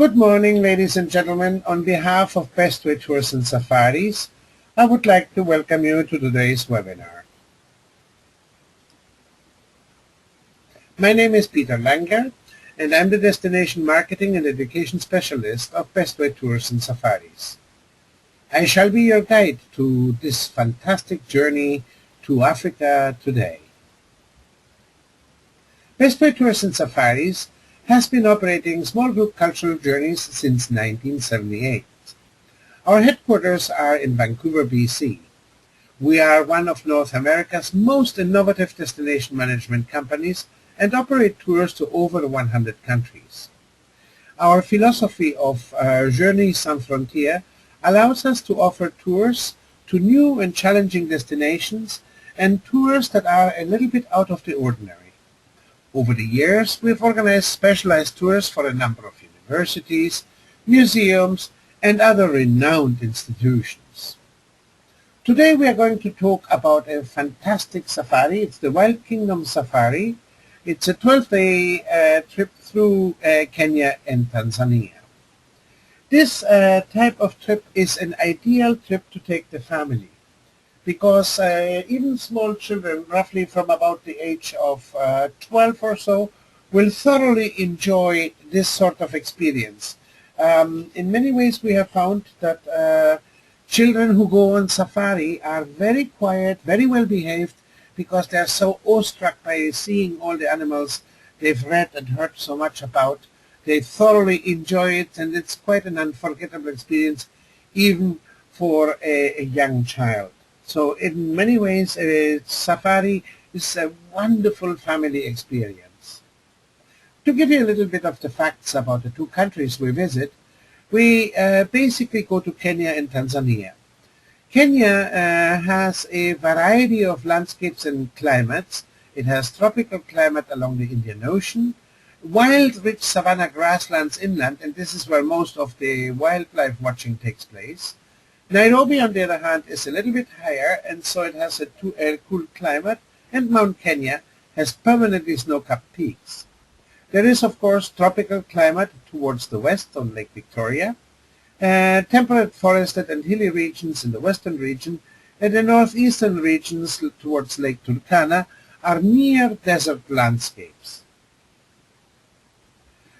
Good morning, ladies and gentlemen. On behalf of Bestway Tours and Safaris, I would like to welcome you to today's webinar. My name is Peter Langer, and I'm the Destination Marketing and Education Specialist of Bestway Tours and Safaris. I shall be your guide to this fantastic journey to Africa today. Bestway Tours and Safaris has been operating small group cultural journeys since 1978. Our headquarters are in Vancouver, BC. We are one of North America's most innovative destination management companies and operate tours to over 100 countries. Our philosophy of Journée Sans Frontières allows us to offer tours to new and challenging destinations and tours that are a little bit out of the ordinary. Over the years, we've organized specialized tours for a number of universities, museums, and other renowned institutions. Today we are going to talk about a fantastic safari. It's the Wild Kingdom Safari. It's a 12-day trip through Kenya and Tanzania. This type of trip is an ideal trip to take the family, because even small children, roughly from about the age of 12 or so, will thoroughly enjoy this sort of experience. In many ways, we have found that children who go on safari are very quiet, very well behaved, because they are so awestruck by seeing all the animals they've read and heard so much about. They thoroughly enjoy it, and it's quite an unforgettable experience, even for a young child. So in many ways, safari is a wonderful family experience. To give you a little bit of the facts about the two countries we visit, we basically go to Kenya and Tanzania. Kenya has a variety of landscapes and climates. It has tropical climate along the Indian Ocean, wild, rich savanna grasslands inland, and this is where most of the wildlife watching takes place. Nairobi, on the other hand, is a little bit higher, and so it has a cool climate, and Mount Kenya has permanently snow-capped peaks. There is, of course, tropical climate towards the west on Lake Victoria, temperate forested and hilly regions in the western region, and the northeastern regions towards Lake Turkana are near desert landscapes.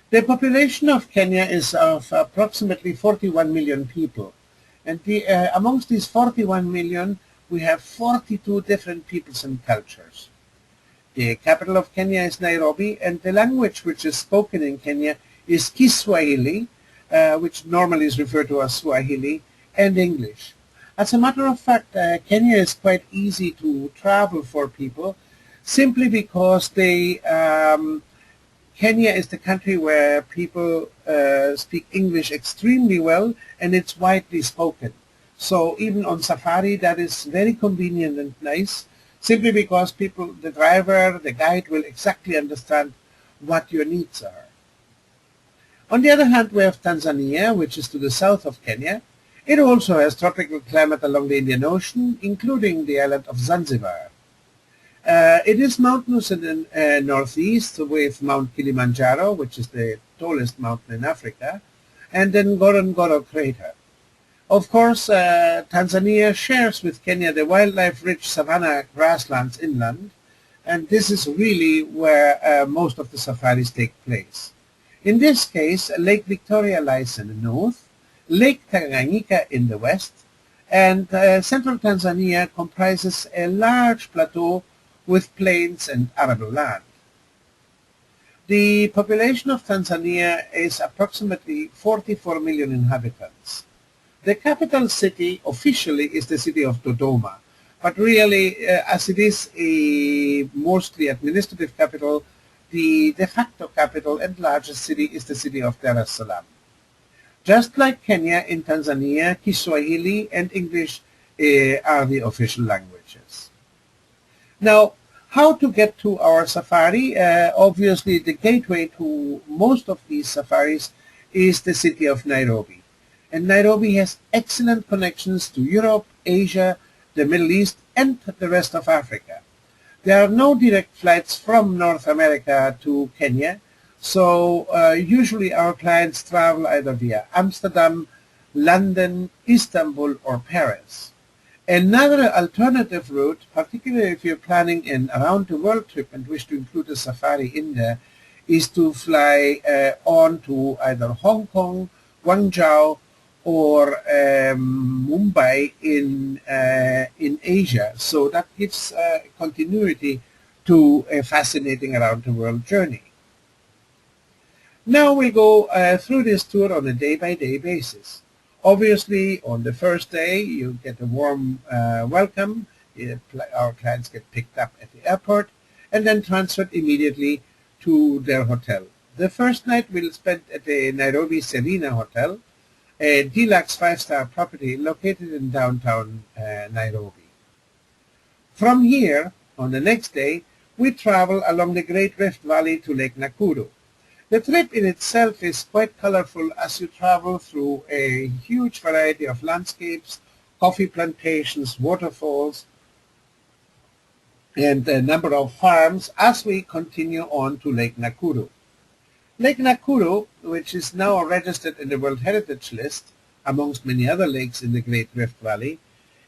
The population of Kenya is of approximately 41 million people. And amongst these 41 million, we have 42 different peoples and cultures. The capital of Kenya is Nairobi, and the language which is spoken in Kenya is Kiswahili, which normally is referred to as Swahili, and English. As a matter of fact, Kenya is quite easy to travel for people, simply because Kenya is the country where people speak English extremely well, and it's widely spoken. So even on safari, that is very convenient and nice, simply because the driver, the guide will exactly understand what your needs are. On the other hand, we have Tanzania, which is to the south of Kenya. It also has tropical climate along the Indian Ocean, including the island of Zanzibar. It is mountainous in the northeast with Mount Kilimanjaro, which is the tallest mountain in Africa, and then Ngorongoro crater. Of course, Tanzania shares with Kenya the wildlife-rich savanna grasslands inland, and this is really where most of the safaris take place. In this case, Lake Victoria lies in the north, Lake Tanganyika in the west, and central Tanzania comprises a large plateau with plains and arable land. The population of Tanzania is approximately 44 million inhabitants. The capital city officially is the city of Dodoma, but really, as it is a mostly administrative capital, the de facto capital and largest city is the city of Dar es Salaam. Just like Kenya, in Tanzania, Kiswahili and English are the official languages. Now, how to get to our safari? Obviously, the gateway to most of these safaris is the city of Nairobi. And Nairobi has excellent connections to Europe, Asia, the Middle East, and the rest of Africa. There are no direct flights from North America to Kenya, So usually our clients travel either via Amsterdam, London, Istanbul, or Paris. Another alternative route, particularly if you're planning an around-the-world trip and wish to include a safari in there, is to fly on to either Hong Kong, Guangzhou, or Mumbai in Asia. So that gives continuity to a fascinating around-the-world journey. Now we go through this tour on a day-by-day basis. Obviously, on the first day, you get a warm welcome. Our clients get picked up at the airport and then transferred immediately to their hotel. The first night we'll spend at the Nairobi Serena Hotel, a deluxe 5-star property located in downtown Nairobi. From here, on the next day, we travel along the Great Rift Valley to Lake Nakuru. The trip in itself is quite colorful as you travel through a huge variety of landscapes, coffee plantations, waterfalls, and a number of farms as we continue on to Lake Nakuru. Lake Nakuru, which is now registered in the World Heritage List, amongst many other lakes in the Great Rift Valley,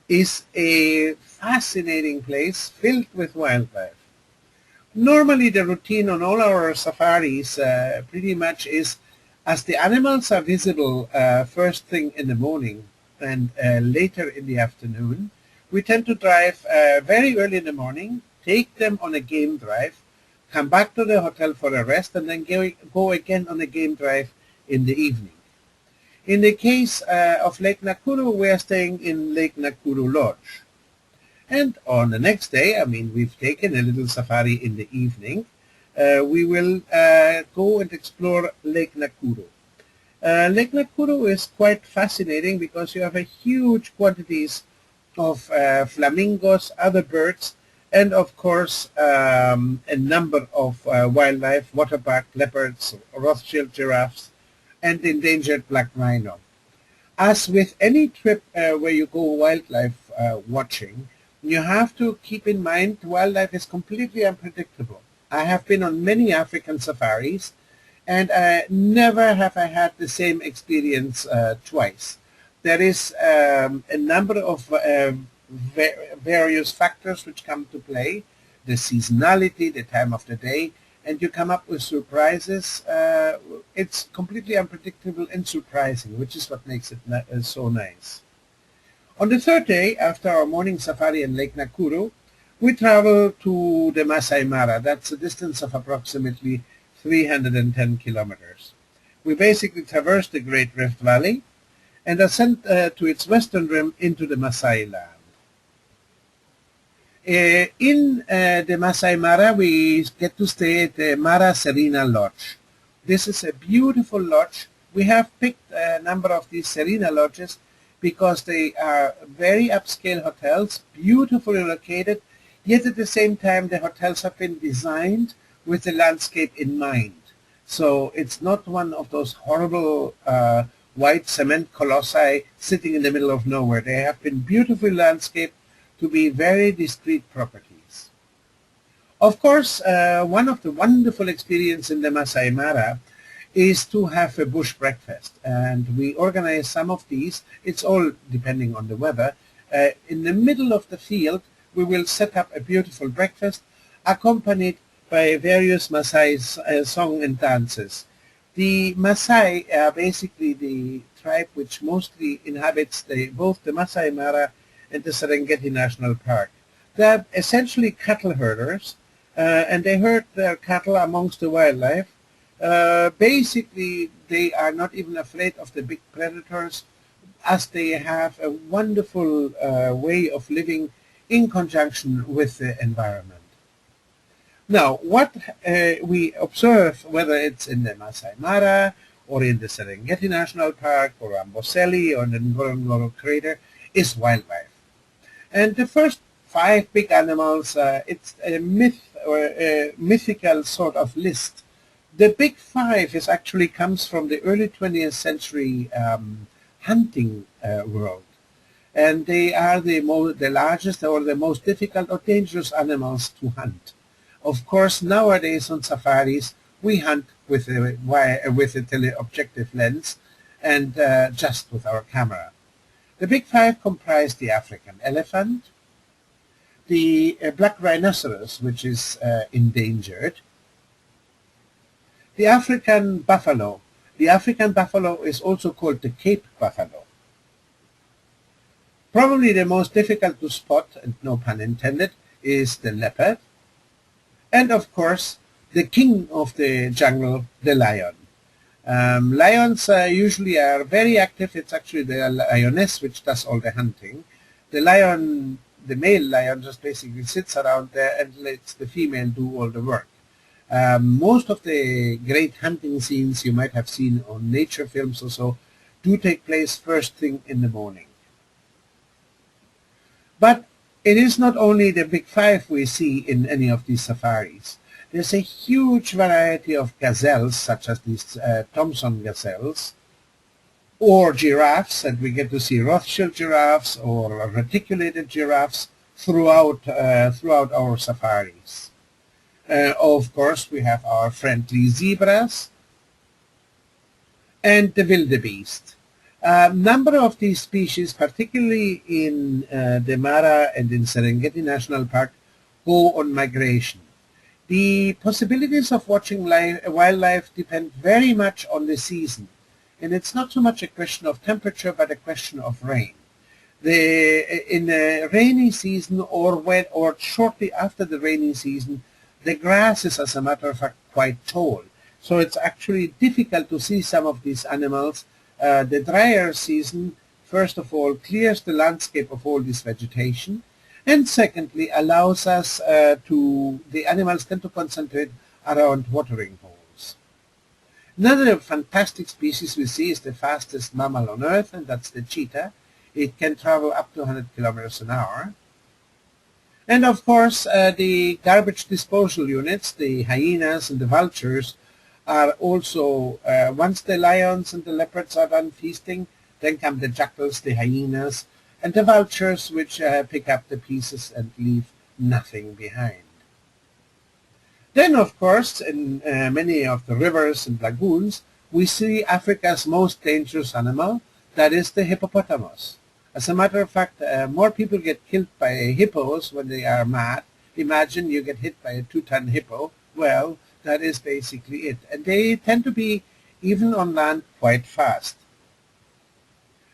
is a fascinating place filled with wildlife. Normally the routine on all our safaris pretty much is, as the animals are visible first thing in the morning and later in the afternoon, we tend to drive very early in the morning, take them on a game drive, come back to the hotel for a rest, and then go again on a game drive in the evening. In the case of Lake Nakuru, we are staying in Lake Nakuru Lodge. And on the next day, we've taken a little safari in the evening, we will go and explore Lake Nakuru. Lake Nakuru is quite fascinating because you have a huge quantities of flamingos, other birds, and of course a number of wildlife, waterbuck, leopards, Rothschild giraffes, and endangered black rhino. As with any trip where you go wildlife watching, you have to keep in mind wildlife is completely unpredictable. I have been on many African safaris, and never have I had the same experience twice. There is a number of various factors which come to play, the seasonality, the time of the day, and you come up with surprises. It's completely unpredictable and surprising, which is what makes it so nice. On the third day, after our morning safari in Lake Nakuru, we travel to the Masai Mara. That's a distance of approximately 310 kilometers. We basically traverse the Great Rift Valley and ascend to its western rim into the Masai land. In the Masai Mara, we get to stay at the Mara Serena Lodge. This is a beautiful lodge. We have picked a number of these Serena lodges because they are very upscale hotels, beautifully located, yet at the same time the hotels have been designed with the landscape in mind. So it's not one of those horrible white cement colossi sitting in the middle of nowhere. They have been beautifully landscaped to be very discreet properties. Of course, one of the wonderful experiences in the Masai Mara is to have a bush breakfast, and we organize some of these. It's all depending on the weather. In the middle of the field, we will set up a beautiful breakfast accompanied by various Maasai song and dances. The Maasai are basically the tribe which mostly inhabits both the Masai Mara and the Serengeti National Park. They're essentially cattle herders, and they herd their cattle amongst the wildlife. Basically, they are not even afraid of the big predators, as they have a wonderful way of living in conjunction with the environment. Now, what we observe, whether it's in the Masai Mara or in the Serengeti National Park or Amboseli or the Ngorongoro Crater, is wildlife. And the first 5 big animals, it's a myth or a mythical sort of list. The big 5 actually comes from the early 20th century hunting world. And they are the largest or the most difficult or dangerous animals to hunt. Of course, nowadays on safaris, we hunt with a teleobjective lens and just with our camera. The big five comprise the African elephant, the black rhinoceros, which is endangered, the African buffalo. The African buffalo is also called the Cape buffalo. Probably the most difficult to spot, and no pun intended, is the leopard. And of course, the king of the jungle, the lion. Lions usually are very active. It's actually the lioness which does all the hunting. The lion, the male lion, just basically sits around there and lets the female do all the work. Most of the great hunting scenes you might have seen on nature films or so do take place first thing in the morning. But it is not only the big five we see in any of these safaris. There's a huge variety of gazelles, such as these Thompson gazelles, or giraffes, and we get to see Rothschild giraffes or reticulated giraffes throughout our safaris. Of course, we have our friendly zebras and the wildebeest. A number of these species, particularly in the Mara and in Serengeti National Park, go on migration. The possibilities of watching wildlife depend very much on the season, and it's not so much a question of temperature, but a question of rain. In a rainy season or shortly after the rainy season, the grass is, as a matter of fact, quite tall. So it's actually difficult to see some of these animals. The drier season, first of all, clears the landscape of all this vegetation, and secondly, allows us the animals tend to concentrate around watering holes. Another fantastic species we see is the fastest mammal on Earth, and that's the cheetah. It can travel up to 100 kilometers an hour. And of course, the garbage disposal units, the hyenas and the vultures, are also, once the lions and the leopards are done feasting, then come the jackals, the hyenas, and the vultures, which pick up the pieces and leave nothing behind. Then, of course, in many of the rivers and lagoons, we see Africa's most dangerous animal, that is the hippopotamus. As a matter of fact, more people get killed by hippos when they are mad. Imagine you get hit by a 2-ton hippo. Well, that is basically it. And they tend to be, even on land, quite fast.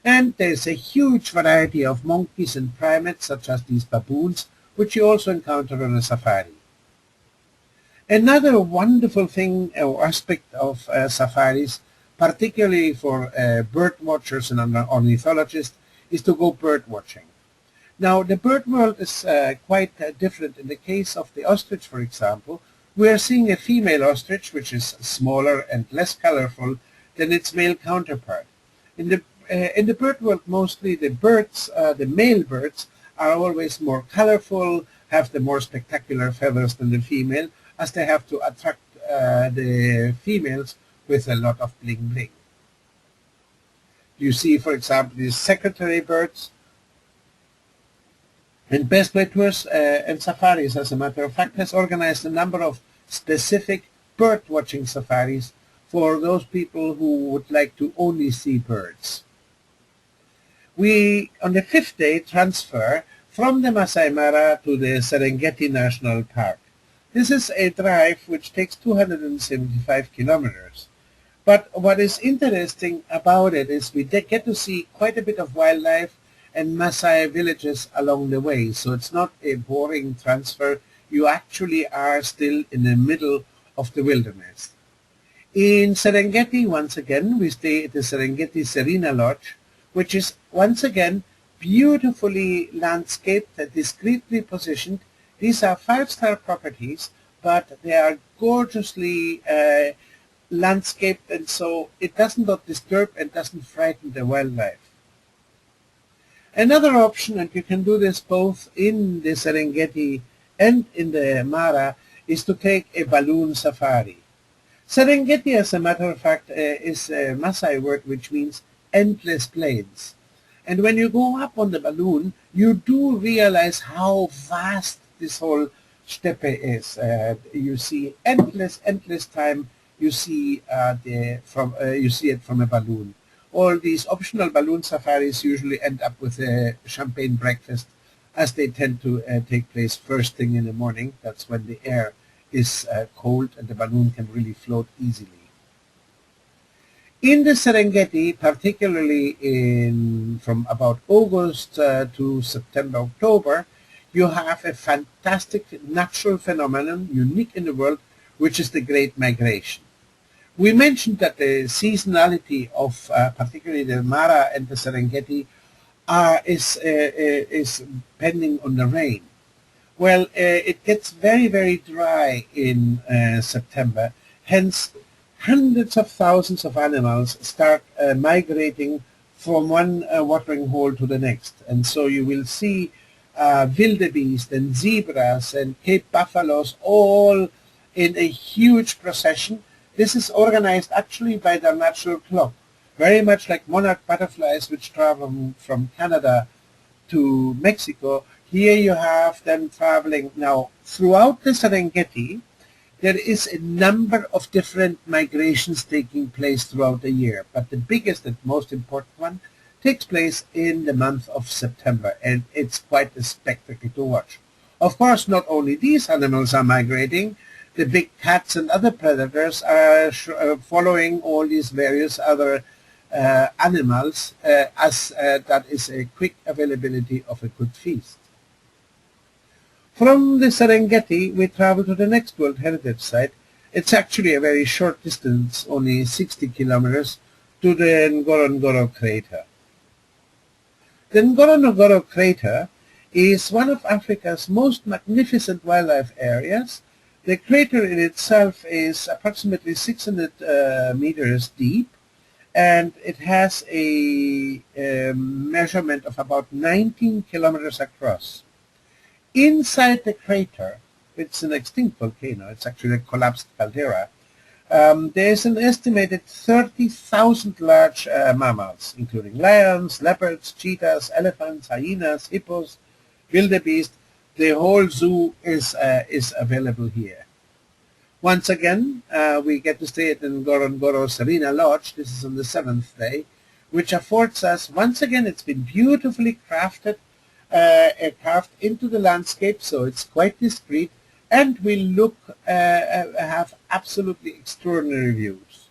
And there's a huge variety of monkeys and primates, such as these baboons, which you also encounter on a safari. Another wonderful thing or aspect of safaris, particularly for bird watchers and ornithologists, is to go bird watching. Now, the bird world is quite different. In the case of the ostrich, for example, we are seeing a female ostrich, which is smaller and less colorful than its male counterpart. In the bird world, mostly the birds, the male birds, are always more colorful, have the more spectacular feathers than the female, as they have to attract the females with a lot of bling bling. You see, for example, these secretary birds. And Bestway Tours and Safaris, as a matter of fact, has organized a number of specific bird watching safaris for those people who would like to only see birds. We, on the 5th day, transfer from the Masai Mara to the Serengeti National Park. This is a drive which takes 275 kilometers. But what is interesting about it is we get to see quite a bit of wildlife and Maasai villages along the way. So it's not a boring transfer. You actually are still in the middle of the wilderness. In Serengeti, once again, we stay at the Serengeti Serena Lodge, which is once again beautifully landscaped, discreetly positioned. These are 5-star properties, but they are gorgeously landscaped, and so it does not disturb and doesn't frighten the wildlife. Another option, and you can do this both in the Serengeti and in the Mara, is to take a balloon safari. Serengeti, as a matter of fact, is a Maasai word which means endless plains. And when you go up on the balloon, you do realize how vast this whole steppe is. You see endless time you see you see it from a balloon. All these optional balloon safaris usually end up with a champagne breakfast, as they tend to take place first thing in the morning. That's when the air is cold and the balloon can really float easily. In the Serengeti, particularly from about August to September, October, you have a fantastic natural phenomenon, unique in the world, which is the Great Migration. We mentioned that the seasonality of particularly the Mara and the Serengeti is depending on the rain. Well, it gets very, very dry in September. Hence, hundreds of thousands of animals start migrating from one watering hole to the next. And so you will see wildebeest and zebras and Cape buffaloes all in a huge procession. This is organized actually by their natural clock, very much like monarch butterflies which travel from Canada to Mexico. Here you have them traveling. Now, throughout the Serengeti, there is a number of different migrations taking place throughout the year, but the biggest and most important one takes place in the month of September, and it's quite a spectacle to watch. Of course, not only these animals are migrating, the big cats and other predators are following all these various other animals as that is a quick availability of a good feast. From the Serengeti, we travel to the next World Heritage Site. It's actually a very short distance, only 60 kilometers, to the Ngorongoro crater. The Ngorongoro crater is one of Africa's most magnificent wildlife areas. The crater in itself is approximately 600 meters deep, and it has a measurement of about 19 kilometers across. Inside the crater, it's an extinct volcano, it's actually a collapsed caldera, there's an estimated 30,000 large mammals, including lions, leopards, cheetahs, elephants, hyenas, hippos, wildebeest. The whole zoo is available here. Once again, we get to stay at the Ngorongoro Serena Lodge. This is on the 7th day, which affords us, once again, it's been beautifully crafted, carved into the landscape, so it's quite discreet, and will have absolutely extraordinary views.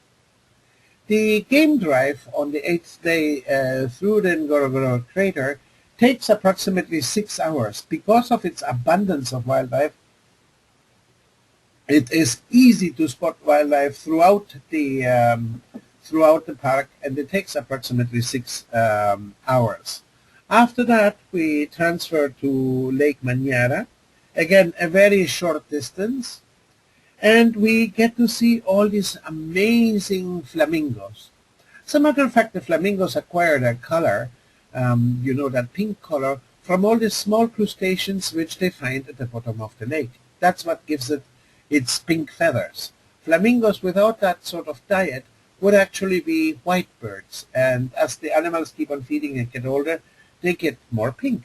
The game drive on the 8th day through the Ngorongoro crater takes approximately 6 hours. Because of its abundance of wildlife, it is easy to spot wildlife throughout the park, and it takes approximately 6 hours. After that, we transfer to Lake Manyara, again a very short distance, and we get to see all these amazing flamingos. As a matter of fact, the flamingos acquire their color, that pink color, from all the small crustaceans which they find at the bottom of the lake. That's what gives it its pink feathers. Flamingos without that sort of diet would actually be white birds, and as the animals keep on feeding and get older, they get more pink.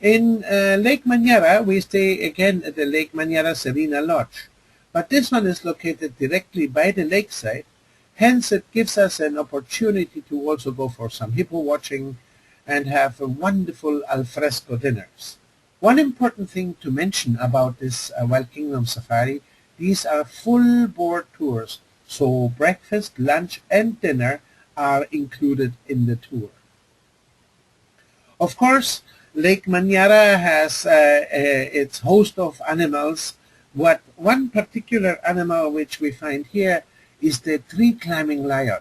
In Lake Manyara, we stay again at the Lake Manyara Serena Lodge, but this one is located directly by the lakeside. Hence, it gives us an opportunity to also go for some hippo watching and have wonderful alfresco dinners. One important thing to mention about this Wild Kingdom Safari, these are full board tours, so breakfast, lunch, and dinner are included in the tour. Of course, Lake Manyara has its host of animals. One particular animal which we find here is the tree-climbing lion.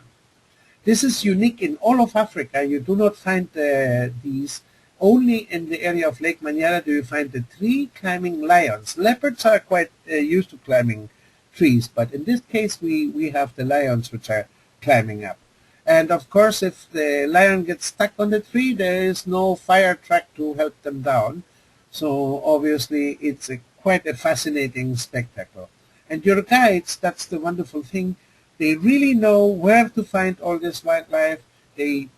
This is unique in all of Africa. You do not find these. Only in the area of Lake Manyara do you find the tree-climbing lions. Leopards are quite used to climbing trees, but in this case we have the lions which are climbing up. And of course, if the lion gets stuck on the tree, there is no fire truck to help them down. So obviously, it's quite a fascinating spectacle. And your guides, that's the wonderful thing, they really know where to find all this wildlife. They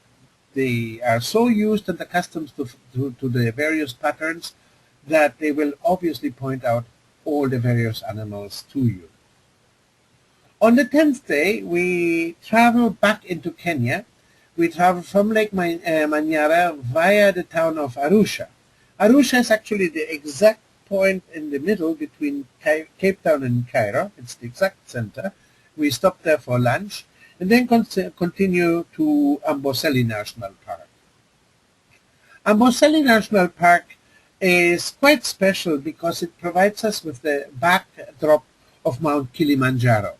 are so used and accustomed to the various patterns that they will obviously point out all the various animals to you. On the 10th day, we travel back into Kenya. We travel from Lake Manyara via the town of Arusha. Arusha is actually the exact point in the middle between Cape Town and Cairo. It's the exact center. We stop there for lunch and then continue to Amboseli National Park. Amboseli National Park is quite special because it provides us with the backdrop of Mount Kilimanjaro.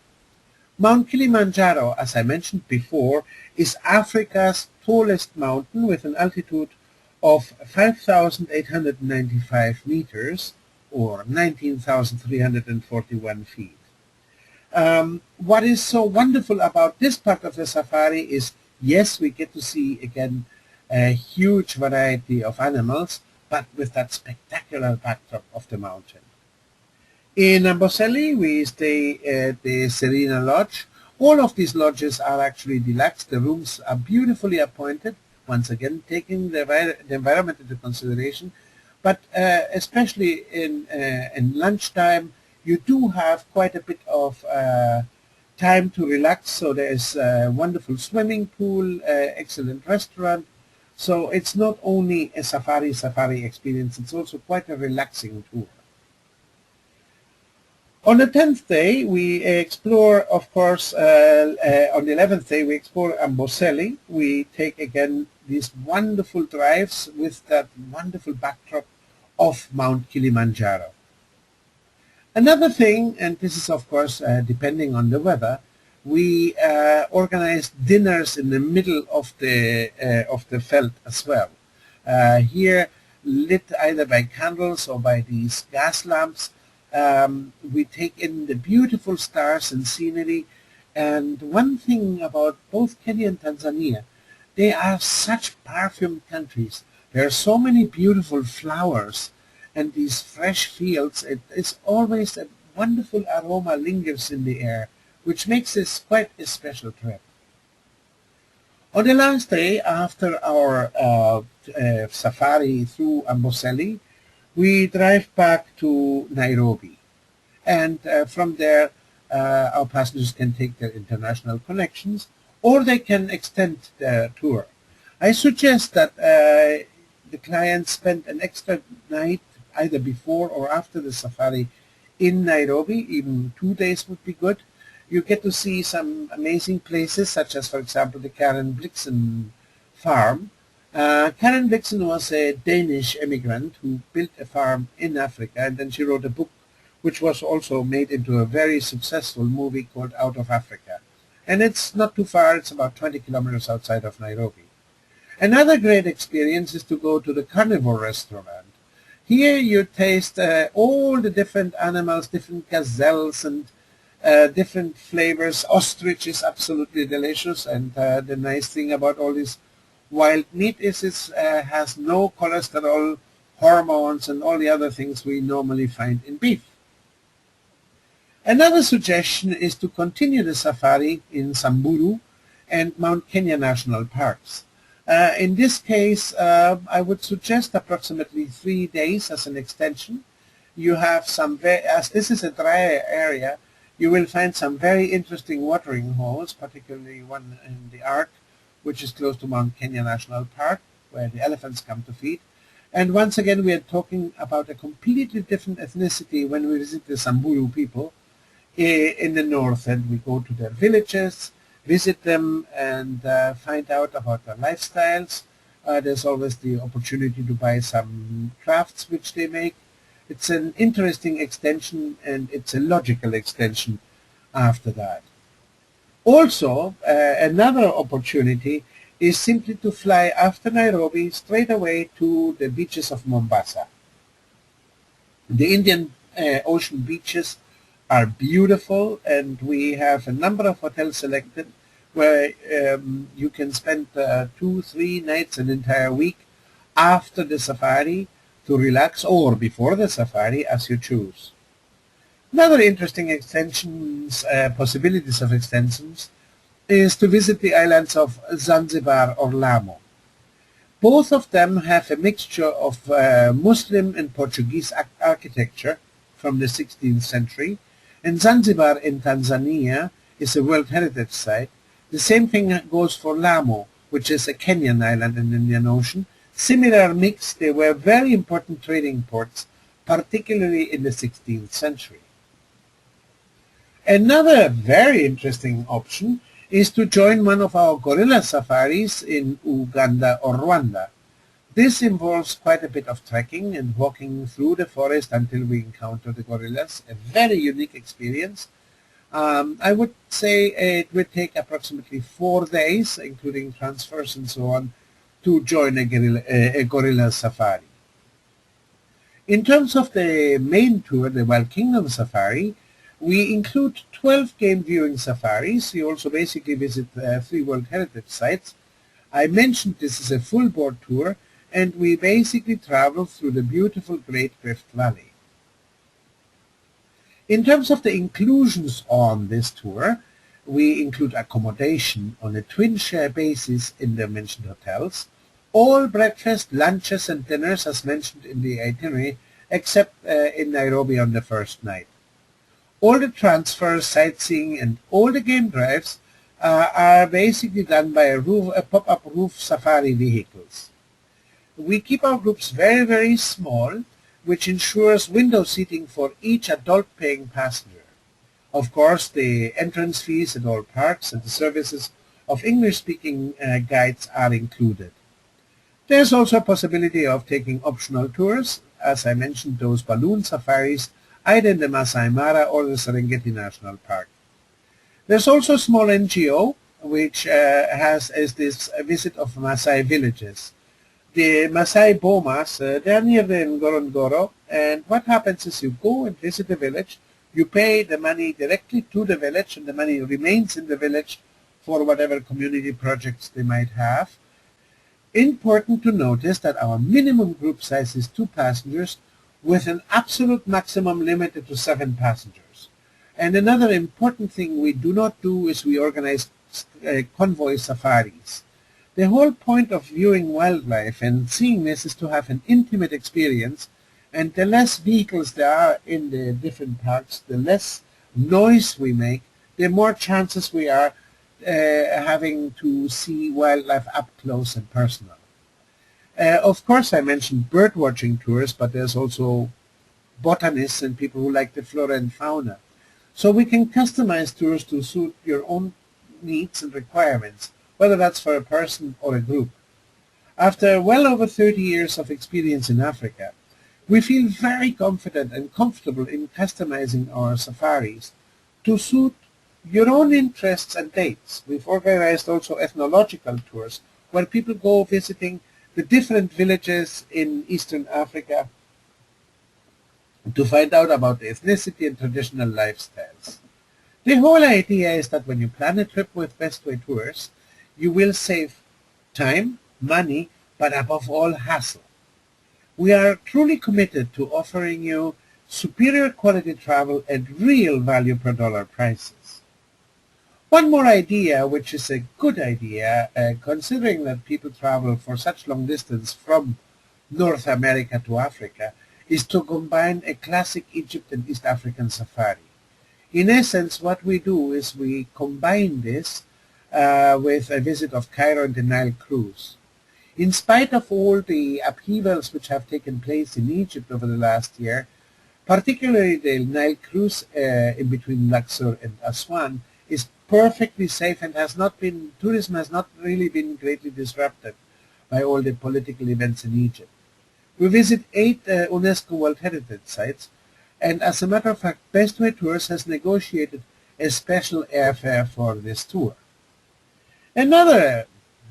Mount Kilimanjaro, as I mentioned before, is Africa's tallest mountain with an altitude of 5,895 meters or 19,341 feet. What is so wonderful about this part of the safari is, yes, we get to see again a huge variety of animals, but with that spectacular backdrop of the mountain. In Amboseli, we stay at the Serena Lodge. All of these lodges are actually deluxe. The rooms are beautifully appointed, once again taking the environment into consideration. But especially in lunchtime, you do have quite a bit of time to relax. So there is a wonderful swimming pool, excellent restaurant. So it's not only a safari experience, it's also quite a relaxing tour. On the 10th day, we explore, of course, on the 11th day, we explore Amboseli. We take again these wonderful drives with that wonderful backdrop of Mount Kilimanjaro. Another thing, and this is, of course, depending on the weather, we organize dinners in the middle of the veld as well. Here, lit either by candles or by these gas lamps, we take in the beautiful stars and scenery. And one thing about both Kenya and Tanzania, they are such perfumed countries. There are so many beautiful flowers and these fresh fields. It is always a wonderful aroma lingers in the air, which makes this quite a special trip. On the last day, after our safari through Amboseli, we drive back to Nairobi. And from there, our passengers can take their international connections, or they can extend their tour. I suggest that the clients spend an extra night either before or after the safari in Nairobi. Even 2 days would be good. You get to see some amazing places, such as, for example, the Karen Blixen farm. Karen Blixen was a Danish immigrant who built a farm in Africa, and then she wrote a book which was also made into a very successful movie called Out of Africa. And it's not too far, it's about 20 kilometers outside of Nairobi. Another great experience is to go to the carnivore restaurant. Here you taste all the different animals, different gazelles and different flavors. Ostrich is absolutely delicious, and the nice thing about all this wild meat is it has no cholesterol, hormones, and all the other things we normally find in beef. Another suggestion is to continue the safari in Samburu and Mount Kenya National Parks. In this case, I would suggest approximately 3 days as an extension. You have some, as this is a drier area, you will find some very interesting watering holes, particularly one in the Ark, which is close to Mount Kenya National Park, where the elephants come to feed. And once again, we are talking about a completely different ethnicity when we visit the Samburu people in the north, and we go to their villages, visit them, and find out about their lifestyles. There's always the opportunity to buy some crafts which they make. It's an interesting extension, and it's a logical extension after that. Also, another opportunity is simply to fly after Nairobi straight away to the beaches of Mombasa. The Indian Ocean beaches are beautiful, and we have a number of hotels selected where you can spend 2-3 nights, an entire week after the safari to relax, or before the safari, as you choose. Another interesting possibilities of extensions is to visit the islands of Zanzibar or Lamu. Both of them have a mixture of Muslim and Portuguese architecture from the 16th century, and Zanzibar in Tanzania is a World Heritage Site. The same thing goes for Lamu, which is a Kenyan island in the Indian Ocean. Similar mix, they were very important trading ports, particularly in the 16th century. Another very interesting option is to join one of our gorilla safaris in Uganda or Rwanda. This involves quite a bit of trekking and walking through the forest until we encounter the gorillas, a very unique experience. I would say it would take approximately 4 days, including transfers and so on, to join a gorilla safari. In terms of the main tour, the Wild Kingdom Safari, we include 12 game viewing safaris. You also basically visit 3 World Heritage Sites. I mentioned this is a full board tour, and we basically travel through the beautiful Great Rift Valley. In terms of the inclusions on this tour, we include accommodation on a twin-share basis in the mentioned hotels, all breakfast, lunches, and dinners as mentioned in the itinerary, except in Nairobi on the first night. All the transfers, sightseeing, and all the game drives are basically done by a pop-up roof safari vehicles. We keep our groups very, very small, which ensures window seating for each adult-paying passenger. Of course, the entrance fees at all parks and the services of English-speaking guides are included. There's also a possibility of taking optional tours, as I mentioned, those balloon safaris, either in the Masai Mara or the Serengeti National Park. There's also a small NGO which has this visit of Masai villages. The Masai Bomas, they're near the Ngorongoro, and what happens is you go and visit the village, you pay the money directly to the village, and the money remains in the village for whatever community projects they might have. Important to notice that our minimum group size is 2 passengers, with an absolute maximum limited to 7 passengers. And another important thing we do not do is we organize convoy safaris. The whole point of viewing wildlife and seeing this is to have an intimate experience, and the less vehicles there are in the different parks, the less noise we make, the more chances we are having to see wildlife up close and personal. Of course, I mentioned bird watching tours, but there's also botanists and people who like the flora and fauna. So we can customize tours to suit your own needs and requirements, whether that's for a person or a group. After well over 30 years of experience in Africa, we feel very confident and comfortable in customizing our safaris to suit your own interests and dates. We've organized also ethnological tours where people go visiting the different villages in Eastern Africa to find out about the ethnicity and traditional lifestyles. The whole idea is that when you plan a trip with Bestway Tours, you will save time, money, but above all hassle. We are truly committed to offering you superior quality travel at real value per dollar prices. One more idea, which is a good idea, considering that people travel for such long distance from North America to Africa, is to combine a classic Egypt and East African safari. In essence, what we do is we combine this with a visit of Cairo and the Nile cruise. In spite of all the upheavals which have taken place in Egypt over the last year, particularly the Nile cruise in between Luxor and Aswan is perfectly safe and tourism has not really been greatly disrupted by all the political events in Egypt. We visit 8 UNESCO World Heritage Sites, and as a matter of fact, Bestway Tours has negotiated a special airfare for this tour. Another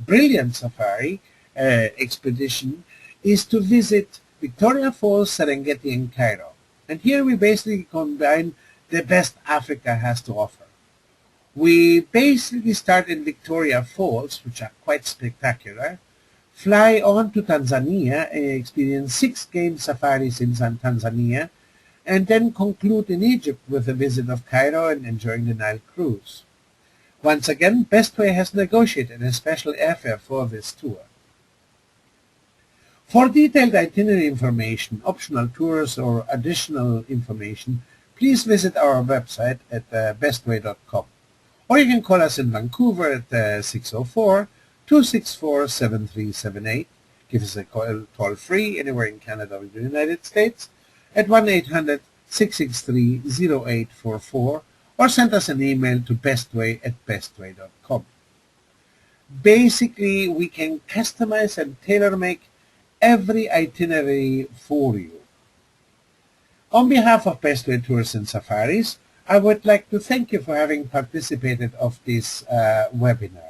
brilliant safari expedition is to visit Victoria Falls, Serengeti, and Cairo. And here we basically combine the best Africa has to offer. We basically start in Victoria Falls, which are quite spectacular, fly on to Tanzania, experience 6 game safaris in Tanzania, and then conclude in Egypt with a visit of Cairo and enjoying the Nile cruise. Once again, Bestway has negotiated a special airfare for this tour. For detailed itinerary information, optional tours, or additional information, please visit our website at bestway.com. Or you can call us in Vancouver at 604-264-7378. Give us a call toll-free anywhere in Canada or the United States at 1-800-663-0844, or send us an email to bestway@bestway.com. Basically, we can customize and tailor-make every itinerary for you. On behalf of Bestway Tours and Safaris, I would like to thank you for having participated of this webinar.